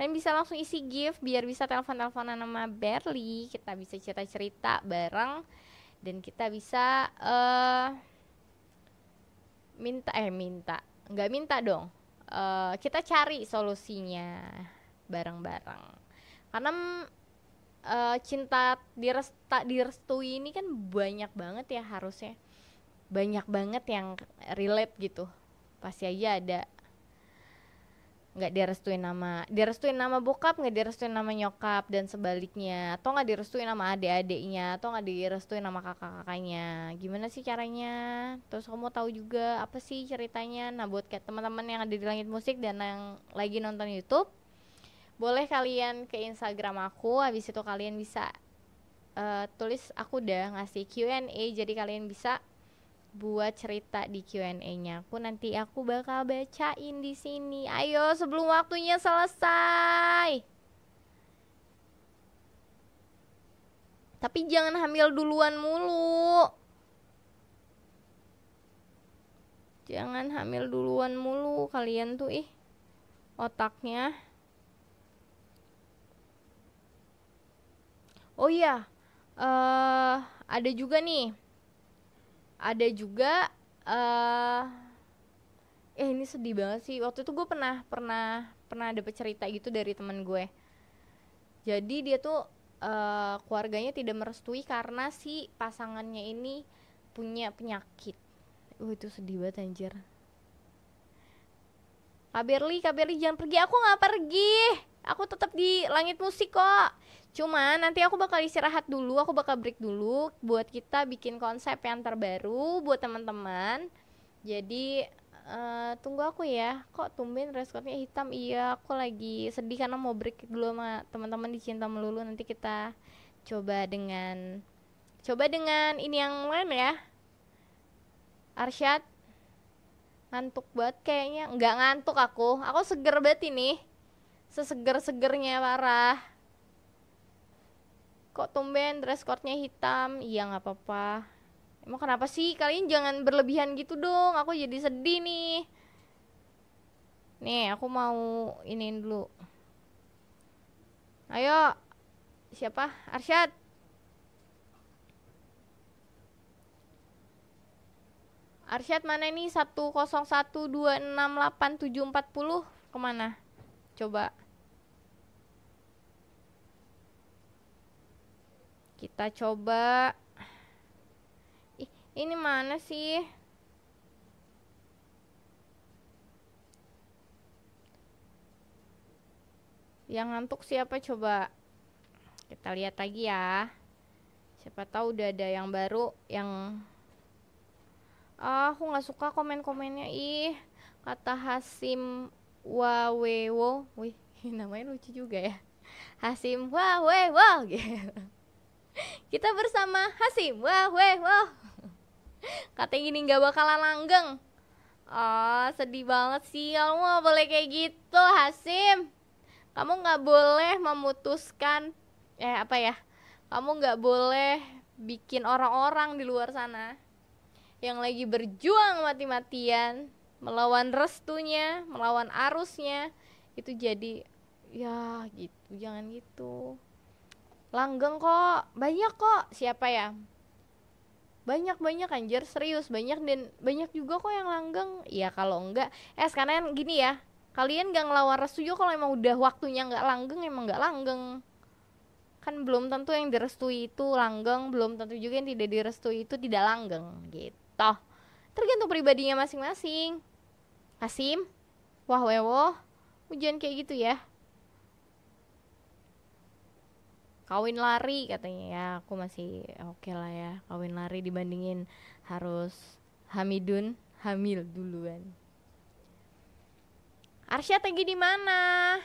Kalian bisa langsung isi gift biar bisa telepon-teleponan sama Berli. Kita bisa cerita-cerita bareng dan kita bisa nggak minta dong. Kita cari solusinya bareng-bareng. Karena cinta direstui ini kan banyak banget ya, harusnya banyak banget yang relate gitu. Pasti aja ada nggak direstuin nama bokap, nggak direstuin nama nyokap, dan sebaliknya, atau nggak direstuin nama adik-adiknya, atau nggak direstuin nama kakak-kakaknya. Gimana sih caranya? Terus kamu tahu juga apa sih ceritanya? Nah, buat kayak teman-teman yang ada di Langit Musik dan yang lagi nonton YouTube, boleh kalian ke Instagram aku, habis itu kalian bisa tulis, aku udah ngasih Q&A, jadi kalian bisa buat cerita di Q&A-nya. Nanti aku bakal bacain di sini. Ayo sebelum waktunya selesai. Tapi jangan hamil duluan mulu. Jangan hamil duluan mulu kalian tuh, otaknya. Oh iya, ada juga ini sedih banget sih. Waktu itu gue pernah dapet cerita gitu dari teman gue. Jadi dia tuh keluarganya tidak merestui karena si pasangannya ini punya penyakit. Itu sedih banget anjir. Kak Berli jangan pergi. Aku gak pergi, aku tetap di Langit Musik kok. Cuma nanti aku bakal istirahat dulu, aku bakal break dulu buat kita bikin konsep yang terbaru buat teman-teman. Jadi tunggu aku ya. Kok tumben reskornya hitam? Iya, aku lagi sedih karena mau break dulu sama teman-teman di Cinta Melulu. Nanti kita coba dengan ini yang lain ya. Arsyad ngantuk banget kayaknya. Nggak ngantuk aku seger banget ini, seseger-segernya parah. Kok tumben dress code-nya hitam? Iya nggak apa-apa. Emang kenapa sih? Kalian jangan berlebihan gitu dong, aku jadi sedih nih. Nih aku mau iniin dulu. Ayo, siapa? Arsyad. Arsyad mana nih? 101268740 kemana? Coba kita coba. Ini mana sih? Yang ngantuk siapa coba? Kita lihat lagi ya. Siapa tahu udah ada yang baru yang aku nggak suka komen-komennya. Kata Hasim Wawewo. Wih, namanya lucu juga ya. Hasim Wawewo gitu. Kita bersama Hasim Wawewo. Katanya gini nggak bakalan langgeng. Sedih banget sih. Kamu nggak boleh kayak gitu, Hasim. Kamu nggak boleh memutuskan kamu nggak boleh bikin orang-orang di luar sana yang lagi berjuang mati-matian melawan restunya, melawan arusnya, itu jadi ya gitu. Jangan gitu. Langgeng kok, banyak kok. Siapa ya? Banyak anjir, serius banyak, dan banyak juga kok yang langgeng. Ya kalau enggak, sekarang gini ya, kalian gak ngelawan restu juga. Kalau emang udah waktunya nggak langgeng, emang nggak langgeng. Kan belum tentu yang direstui itu langgeng, belum tentu juga yang tidak direstui itu tidak langgeng gitu. Tergantung pribadinya masing-masing. Hasim, wah wewo, hujan kayak gitu ya. Kawin lari katanya, ya aku masih oke lah ya, kawin lari dibandingin harus hamidun, hamil duluan. Arsya Tegi di mana?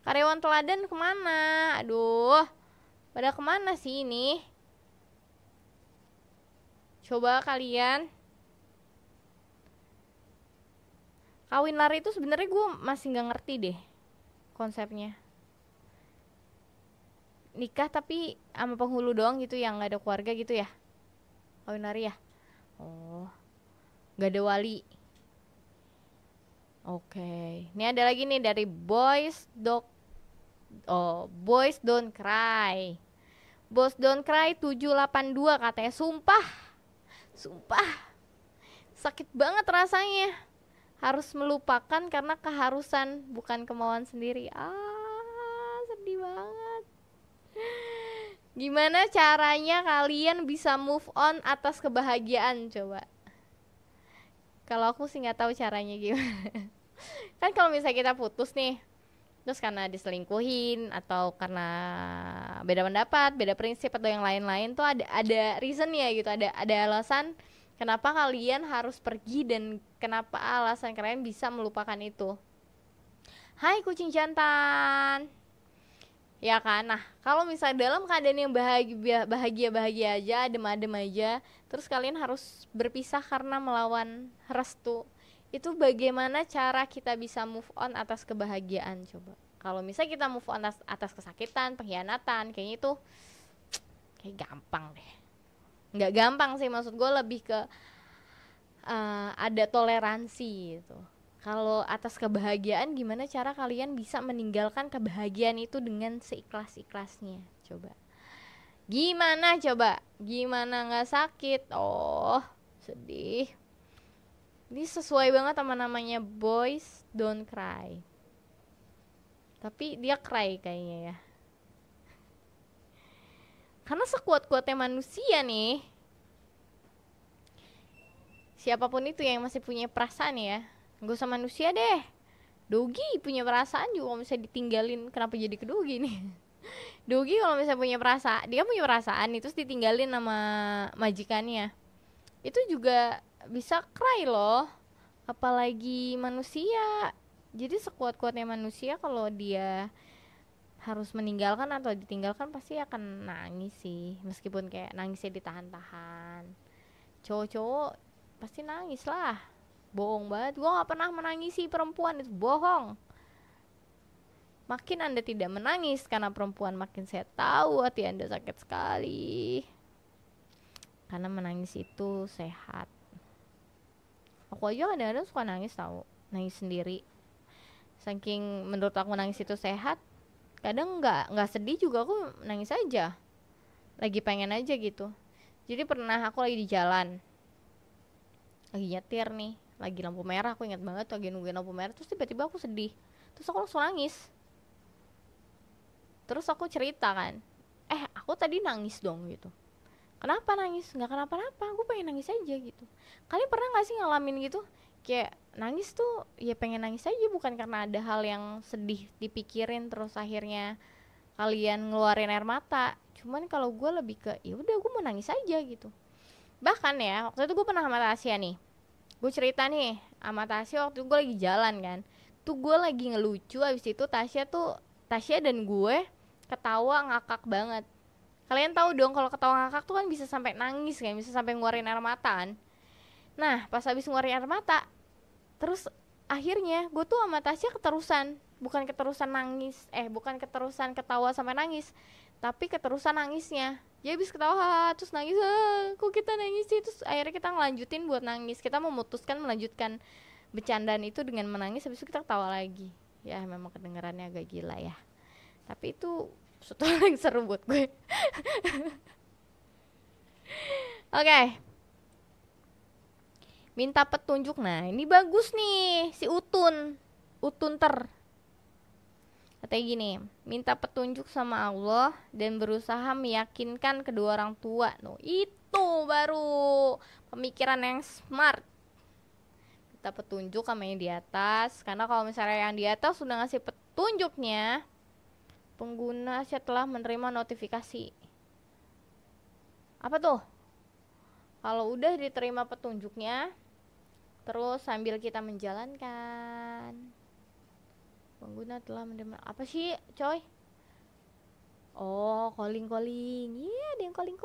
Karyawan teladan kemana? Aduh, pada kemana sih ini? Coba kalian. Kawin lari itu sebenarnya gue masih nggak ngerti deh konsepnya. Nikah tapi sama penghulu doang gitu, yang nggak ada keluarga gitu ya? Kawin lari ya? Oh, nggak ada wali. Oke, ini ada lagi nih dari Boys Don't Cry. Boys Don't Cry 782 katanya. Sumpah sakit banget rasanya, harus melupakan karena keharusan bukan kemauan sendiri. Sedih banget. Gimana caranya kalian bisa move on atas kebahagiaan? Coba. Kalau aku sih nggak tahu caranya gimana. Kan kalau misalnya kita putus nih, terus karena diselingkuhin atau karena beda pendapat, beda prinsip atau yang lain-lain tuh ada reason ya gitu, ada alasan kenapa kalian harus pergi dan kenapa alasan kalian bisa melupakan itu. Hai kucing jantan. Ya kan, nah kalau misalnya dalam keadaan yang bahagia aja, adem-adem aja, terus kalian harus berpisah karena melawan restu, itu bagaimana cara kita bisa move on atas kebahagiaan? Coba, kalau misalnya kita move on atas kesakitan, pengkhianatan, kayaknya itu kayak gampang deh. Nggak gampang sih, maksud gue lebih ke ada toleransi gitu. Kalau atas kebahagiaan, gimana cara kalian bisa meninggalkan kebahagiaan itu dengan seikhlas-ikhlasnya? Coba. Gimana coba? Gimana nggak sakit? Oh, sedih. Ini sesuai banget sama namanya Boys Don't Cry. Tapi dia cry kayaknya ya. Karena sekuat-kuatnya manusia nih, siapapun itu yang masih punya perasaan ya, gak usah manusia deh, Dogi punya perasaan juga. Kalau misalnya ditinggalin, kenapa jadi ke Dogi nih? Dogi kalau misalnya punya perasaan, dia punya perasaan itu ditinggalin sama majikannya, itu juga bisa cry loh, apalagi manusia. Jadi sekuat-kuatnya manusia, kalau dia harus meninggalkan atau ditinggalkan pasti akan nangis sih, meskipun kayak nangisnya ditahan-tahan. Cowok-cowok pasti nangis lah, bohong banget. Gue gak pernah menangisi perempuan, itu bohong. Makin Anda tidak menangis karena perempuan, makin saya tahu hati Anda sakit sekali. Karena menangis itu sehat. Aku aja kadang-kadang suka nangis tahu, nangis sendiri. Saking menurut aku nangis itu sehat. Kadang nggak sedih juga aku nangis aja, lagi pengen aja gitu. Jadi pernah aku lagi di jalan, lagi nyetir nih, lagi lampu merah, aku ingat banget lagi nungguin lampu merah, terus tiba-tiba aku sedih, terus aku langsung nangis. Terus aku cerita kan, aku tadi nangis dong gitu. Kenapa nangis? Nggak kenapa-napa, gue pengen nangis aja gitu. Kalian pernah nggak sih ngalamin gitu? Kayak nangis tuh ya pengen nangis aja, bukan karena ada hal yang sedih dipikirin terus akhirnya kalian ngeluarin air mata. Cuman kalau gue lebih ke ya udah gue mau nangis aja gitu. Bahkan ya waktu itu gue pernah sama Tasya nih, gue cerita nih sama Tasya waktu itu gue lagi jalan kan, tuh gue lagi ngelucu, abis itu Tasya dan gue ketawa ngakak banget. Kalian tahu dong kalau ketawa ngakak tuh kan bisa sampai nangis kan, bisa sampai ngeluarin air mata kan. Nah pas habis ngeluarin air mata, terus akhirnya gue tuh sama Tasya keterusan, bukan keterusan ketawa sampai nangis, tapi keterusan nangisnya. Dia habis ketawa terus nangis, kok kita nangis sih, terus akhirnya kita ngelanjutin buat nangis. Kita memutuskan melanjutkan bercandaan itu dengan menangis, habis itu kita ketawa lagi. Ya memang kedengarannya agak gila ya, tapi itu Satu hal yang seru buat gue. Oke. Minta petunjuk. Nah, ini bagus nih si Utun. Utunter. Katanya gini, minta petunjuk sama Allah dan berusaha meyakinkan kedua orang tua. No, itu baru pemikiran yang smart. Minta petunjuk sama yang di atas. Karena kalau misalnya yang di atas sudah ngasih petunjuknya, pengguna setelah menerima notifikasi. Apa tuh? Kalau udah diterima petunjuknya, terus sambil kita menjalankan, pengguna telah menerima. Apa sih, coy? Oh, calling. Iya, ada yang calling.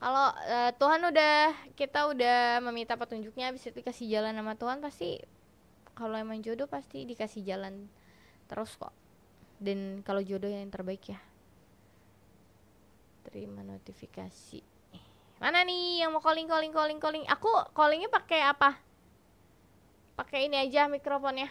Kalau Tuhan kita udah meminta petunjuknya, habis itu dikasih jalan sama Tuhan, pasti kalau emang jodoh pasti dikasih jalan terus kok. Dan kalau jodoh yang terbaik ya. Terima notifikasi. Mana nih yang mau calling? Aku callingnya pakai apa? Pakai ini aja mikrofonnya.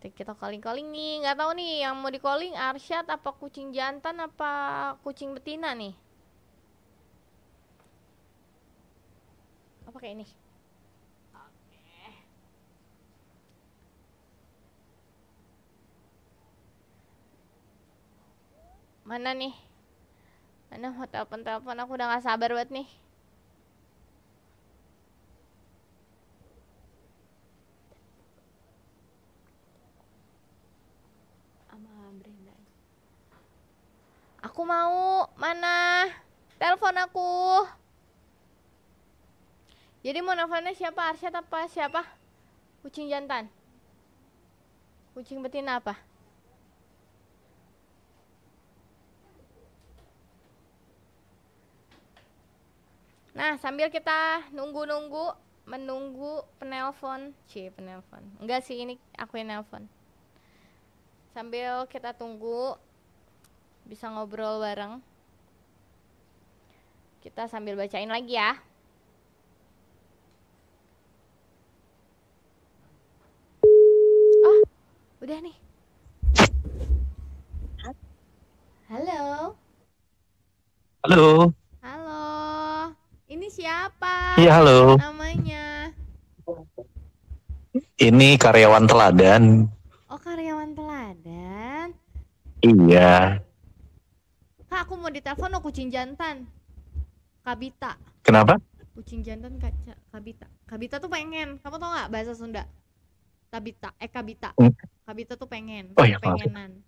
Kita calling nih, nggak tahu nih yang mau di calling Arsyad apa kucing jantan apa kucing betina nih. Apa kayak ini? Mana nih? Mana mau telepon, aku udah gak sabar banget nih. Aku mau, mana? Telepon aku. Jadi mau nelfonnya siapa? Arsyad apa siapa? Kucing jantan? Kucing betina apa? Nah, sambil kita menunggu penelpon. Penelpon. Enggak sih, ini aku yang nelpon. Sambil kita tunggu bisa ngobrol bareng. Kita sambil bacain lagi ya. Oh, udah nih. Halo. Halo. Halo. Ini siapa? Iya, halo. Namanya? Ini karyawan teladan. Oh, karyawan teladan. Iya. Kak, aku mau ditelepon kucing jantan. Kabita. Kenapa? Kucing jantan Kabita. Kabita tuh pengen. Kamu tau gak bahasa Sunda? Kabita. Kabita tuh pengen. Oh iya, pengenan.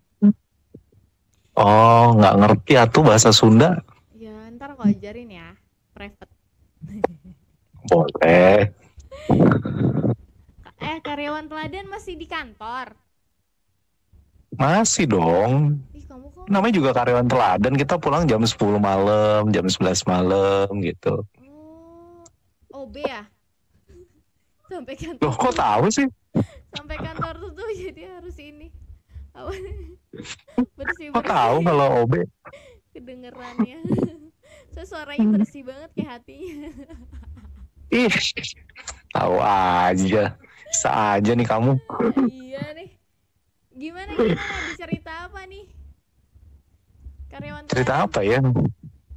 Oh, nggak ngerti atuh bahasa Sunda. Ya, ntar aku ajarin ya. Private. Boleh. Karyawan teladan masih di kantor? Masih dong. Ih, kamu kok... Namanya juga karyawan teladan. Kita pulang jam 10 malam, jam 11 malam gitu. Oh, OB ya? Sampai kantor. Loh, kok tahu sih? Sampai kantor tuh jadi harus ini. Bersih. Kok tahu kalau OB? Kedengerannya. Suaranya bersih banget kayak hatinya. Ih, tahu aja. Bisa aja nih kamu. Iya nih. Gimana cerita apa nih? Karyawan cerita apa ya?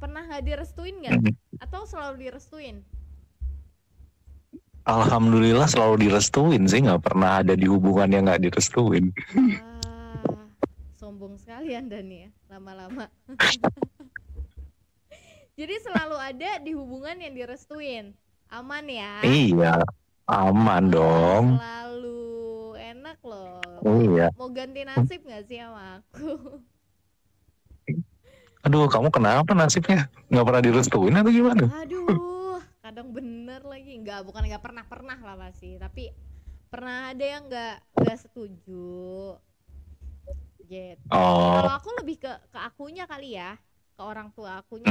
Pernah gak direstuin gak? Atau selalu direstuin? Alhamdulillah selalu direstuin sih, nggak pernah ada di hubungan yang nggak direstuin. Sombong sekali Anda nih ya, lama-lama. Jadi selalu ada di hubungan yang direstuin, aman ya? Iya, aman dong. Selalu enak loh. Iya. Mau ganti nasib nggak sih sama aku? Aduh, kamu kenapa nasibnya? Nggak pernah direstuin atau gimana? Aduh, kadang bener lagi. Bukan nggak pernah lah pasti. Tapi pernah ada yang nggak setuju. Gitu. Kalau aku lebih ke akunya kali ya, ke orang tua akunya.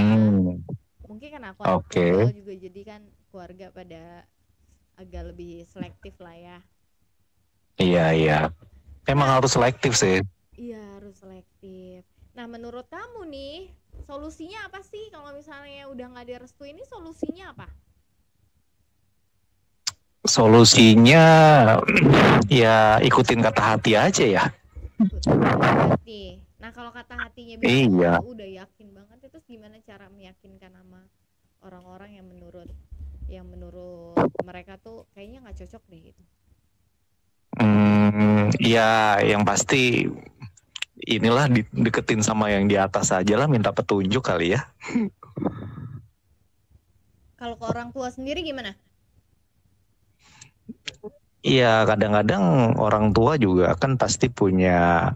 Mungkin kan aku anak tunggal juga, jadi kan keluarga pada agak lebih selektif lah ya. Iya. Emang harus selektif sih. Iya, harus selektif. Nah, menurut kamu nih, solusinya apa sih kalau misalnya udah nggak direstuin, ini solusinya apa? Solusinya ya ikutin kata hati aja ya. Hati. Nah kalau kata hatinya bilang Iya. udah yakin banget, itu gimana cara meyakinkan sama orang-orang yang menurut mereka tuh kayaknya nggak cocok deh gitu. Ya yang pasti inilah deketin sama yang di atas aja lah, minta petunjuk kali ya. Kalau ke orang tua sendiri gimana? Iya, kadang-kadang orang tua juga kan pasti punya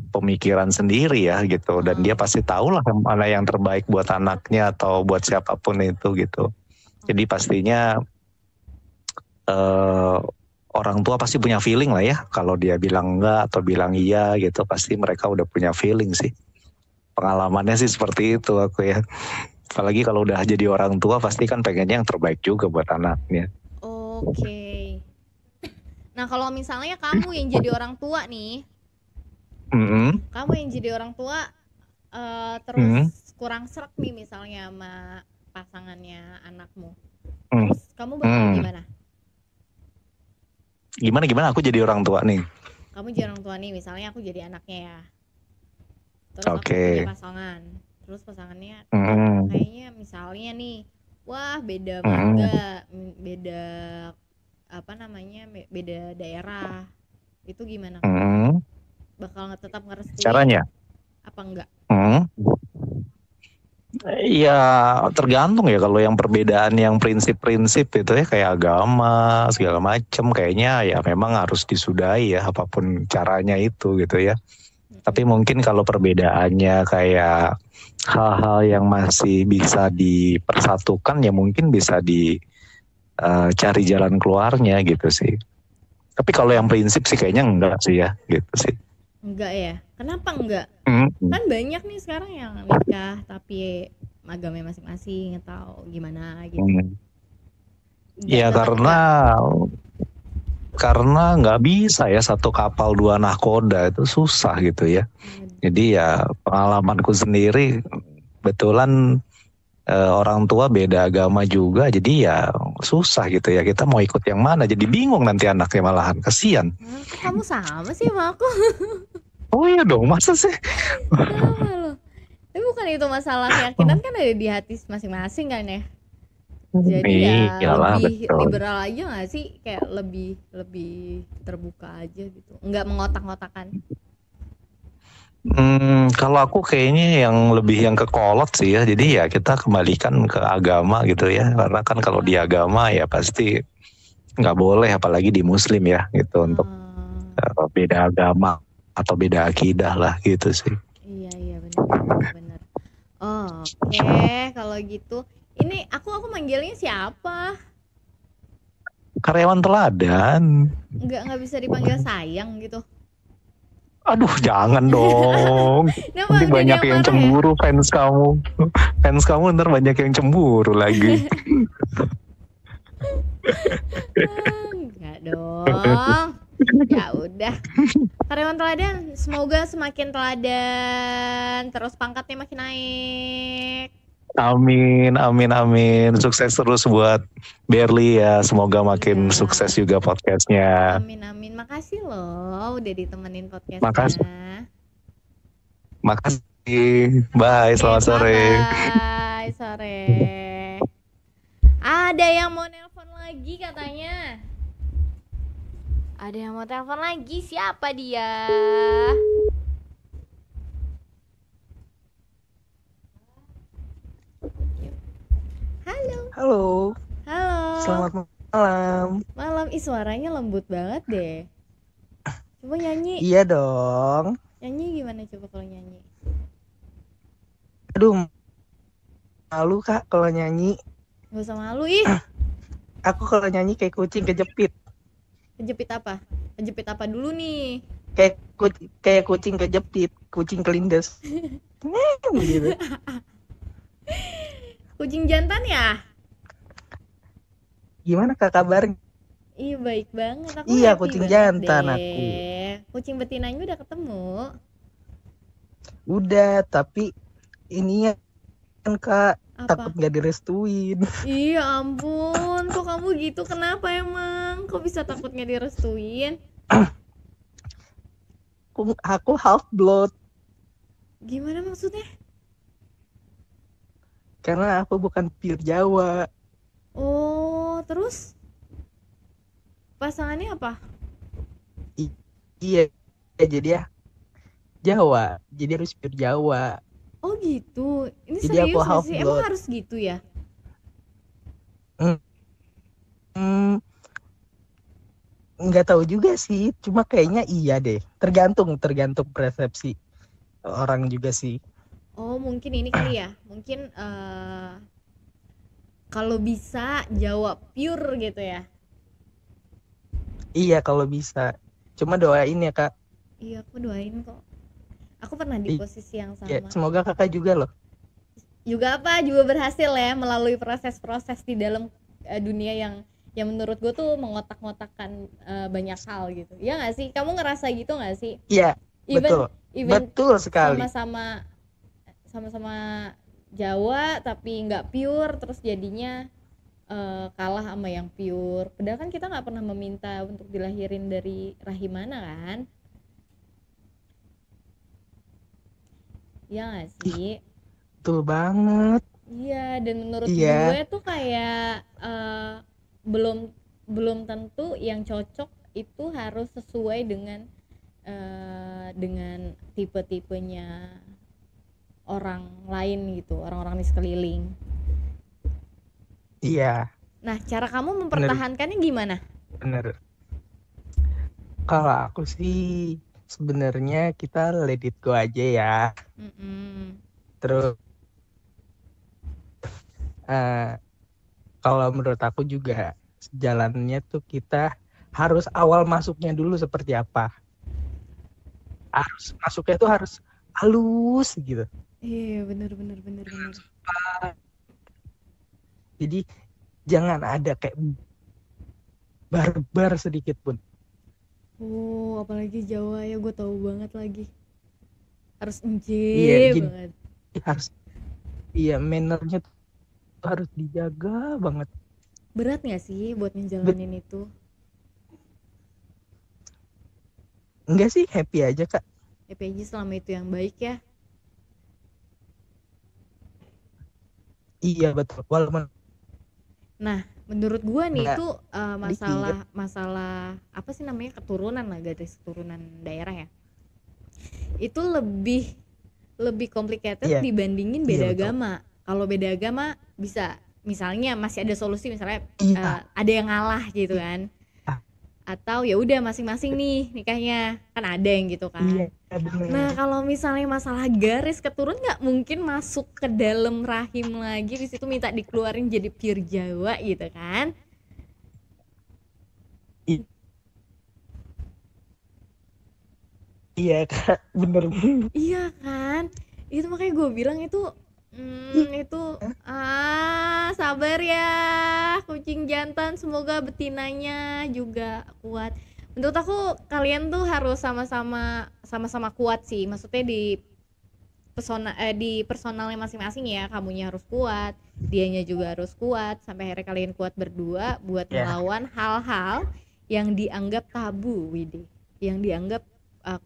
pemikiran sendiri ya gitu, dan dia pasti tahu lah mana yang terbaik buat anaknya atau buat siapapun itu gitu. Jadi pastinya orang tua pasti punya feeling lah ya, kalau dia bilang enggak atau bilang iya gitu, pasti mereka udah punya feeling sih. Pengalamannya sih seperti itu aku ya. Apalagi kalau udah jadi orang tua pasti kan pengennya yang terbaik juga buat anaknya. Oke. Nah kalau misalnya kamu yang jadi orang tua nih, kamu yang jadi orang tua terus kurang serak nih misalnya sama pasangannya anakmu, terus kamu bakal gimana? Gimana aku jadi orang tua nih? Kamu jadi orang tua nih, misalnya aku jadi anaknya ya, terus aku punya pasangan, terus pasangannya kayaknya misalnya nih, wah beda marga, beda apa namanya, beda daerah, itu gimana? Bakal tetap ngerestuin caranya apa enggak? Ya tergantung ya, kalau yang perbedaan yang prinsip-prinsip itu ya kayak agama segala macam, kayaknya ya memang harus disudahi ya apapun caranya itu gitu ya. Tapi mungkin kalau perbedaannya kayak hal-hal yang masih bisa dipersatukan ya mungkin bisa dicari jalan keluarnya gitu sih. Tapi kalau yang prinsip sih kayaknya enggak sih ya gitu sih. Enggak ya? Kenapa enggak? Kan banyak nih sekarang yang nikah tapi agamanya masing-masing atau gimana gitu. Ya karena nggak bisa ya satu kapal dua nahkoda, itu susah gitu ya. Jadi ya pengalamanku sendiri, betulan orang tua beda agama juga, jadi ya susah gitu ya, kita mau ikut yang mana, jadi bingung nanti anaknya, malahan kasihan. Kamu sama sih sama aku. Oh iya dong, masa sih? Sama loh. Tapi bukan itu masalah keyakinan, kan ada di hati masing-masing kan ya. Jadi ya lebih liberal aja gak sih, kayak lebih terbuka aja gitu, nggak mengotak-ngotakan. Kalau aku kayaknya yang lebih yang ke kolot sih ya, jadi ya kita kembalikan ke agama gitu ya, karena kan kalau di agama ya pasti nggak boleh, apalagi di muslim ya gitu, untuk beda agama atau beda akidah lah gitu sih. Iya benar. Oke, kalau gitu ini aku manggilnya siapa? Karyawan teladan. Nggak bisa dipanggil sayang gitu. Aduh, jangan dong. Nanti banyak yang cemburu ya? Fans kamu ntar banyak yang cemburu lagi. Enggak dong. Ya udah. Karyawan teladan, semoga semakin teladan, terus pangkatnya makin naik. Amin. Sukses terus buat Berli ya. Semoga makin sukses juga podcastnya. Amin. Makasih loh udah ditemenin podcastnya. Makasih. Bye. Selamat sore. Bye. Sore. Ada yang mau nelpon lagi katanya. Ada yang mau telepon lagi, siapa dia? Halo. Selamat malam. Malam, suaranya lembut banget deh. Coba nyanyi. Iya dong. Nyanyi gimana coba kalau nyanyi? Aduh, malu Kak kalau nyanyi. Gak usah malu ih. Aku kalau nyanyi kayak kucing kejepit. Kejepit apa? Kejepit apa dulu nih? Kayak kucing kejepit, kucing kelindes. Gitu. Kucing jantan ya? Gimana Kak kabarnya? Iya baik banget. Iya kucing jantan deh. Aku. Kucing betinanya udah ketemu? Udah, tapi ini kan Kak takut Apa? nggak direstuin. Iya ampun, kok kamu gitu? Kenapa emang? Kok bisa takutnya direstuin? Aku half blood Gimana maksudnya? karena aku bukan pure Jawa. Oh, terus pasangannya apa? I- iya, jadi ya Jawa, jadi harus pure Jawa. Oh gitu. Ini Jadi aku serius gak half sih? Emang blood. harus gitu ya? Hmm, hmm, nggak tahu juga sih, cuma kayaknya iya deh. Tergantung persepsi orang juga sih. Oh, mungkin ini kali ya. Mungkin kalau bisa Jawa pure gitu ya. Iya kalau bisa. Cuma doain ya Kak. Iya, aku doain kok. Aku pernah di posisi yang Ya, sama. semoga Kakak juga loh. Juga apa? Juga berhasil ya melalui proses-proses di dalam dunia yang menurut gue tuh mengotak-ngotakkan banyak hal gitu. Ya nggak sih? Kamu ngerasa gitu nggak sih? Iya, betul. Even Betul sekali. sama-sama Jawa tapi nggak pure, terus jadinya kalah sama yang pure. Padahal kan kita nggak pernah meminta untuk dilahirin dari rahim mana kan? Ya nggak sih? Betul banget. Iya, dan menurut Iya. gue tuh kayak belum belum tentu yang cocok itu harus sesuai dengan tipe-tipenya orang lain gitu, orang-orang di sekeliling. Iya, Nah, cara kamu mempertahankannya gimana? bener. Kalau aku sih sebenarnya kita let it go aja ya. Mm-mm. Terus kalau menurut aku juga jalannya tuh kita harus awal masuknya dulu seperti apa. Harus masuknya tuh harus halus gitu. Iya, bener. Jadi jangan ada kayak barbar sedikit pun. Oh, apalagi Jawa ya, gue tahu banget lagi. Harus Iya, jadi banget. harus mannernya tuh harus dijaga banget. Berat nggak sih buat ngejalanin itu? Enggak sih, happy aja Kak. Happy aja selama itu yang baik ya. Iya betul. Walaupun Nah, menurut gua nih nggak itu dikit. masalah apa sih namanya, keturunan lah, garis keturunan daerah ya. Itu lebih complicated Iya, dibandingin iya beda betul. agama. Kalau beda agama bisa, misalnya masih ada solusi, misalnya Iya. ada yang ngalah gitu kan. Atau ya udah masing-masing nih nikahnya, kan ada yang gitu Iya, kan. bener. Nah, kalau misalnya masalah garis keturunan nggak mungkin masuk ke dalam rahim lagi, di situ minta dikeluarin jadi pure Jawa gitu kan. Iya Kak, bener. Iya kan, itu makanya gue bilang itu sabar ya kucing jantan, semoga betinanya juga kuat. Menurut aku kalian tuh harus sama-sama kuat sih, maksudnya di personalnya masing-masing ya. Kamunya harus kuat, dianya juga harus kuat, sampai akhirnya kalian kuat berdua buat melawan hal-hal yang dianggap tabu, Widi, yang dianggap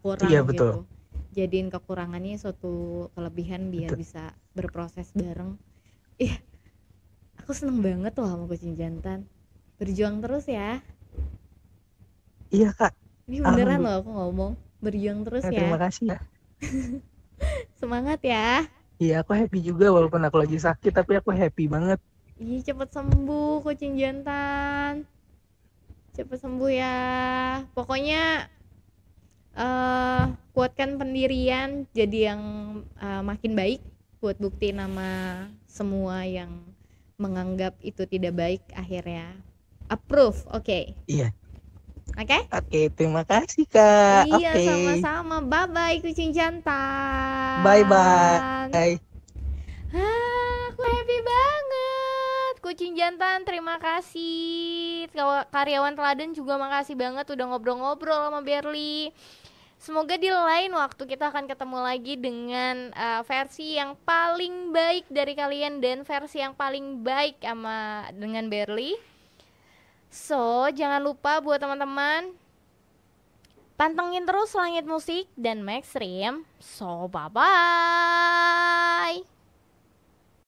kurang Iya, betul. gitu. Jadiin kekurangannya suatu kelebihan biar Betul. bisa berproses bareng. Aku seneng banget loh sama kucing jantan. Berjuang terus ya. Iya Kak. Ini beneran loh aku ngomong. Berjuang terus ya. Terima kasih ya. Semangat ya. Iya, aku happy juga walaupun aku lagi sakit, tapi aku happy banget. Ih, cepet sembuh kucing jantan. Cepet sembuh ya. Pokoknya kuatkan pendirian jadi yang makin baik, buat bukti nama semua yang menganggap itu tidak baik akhirnya approve. Oke. Iya. Oke? Oke, terima kasih Kak. Iya, Oke. sama-sama. Bye-bye kucing jantan. Bye-bye. Aku happy banget. Kucing jantan, terima kasih. Karyawan teladan juga makasih banget udah ngobrol-ngobrol sama Berli. Semoga di lain waktu kita akan ketemu lagi dengan versi yang paling baik dari kalian dan versi yang paling baik dengan Berly. So, jangan lupa buat teman-teman pantengin terus Langit Musik dan Max Rim. So, bye-bye.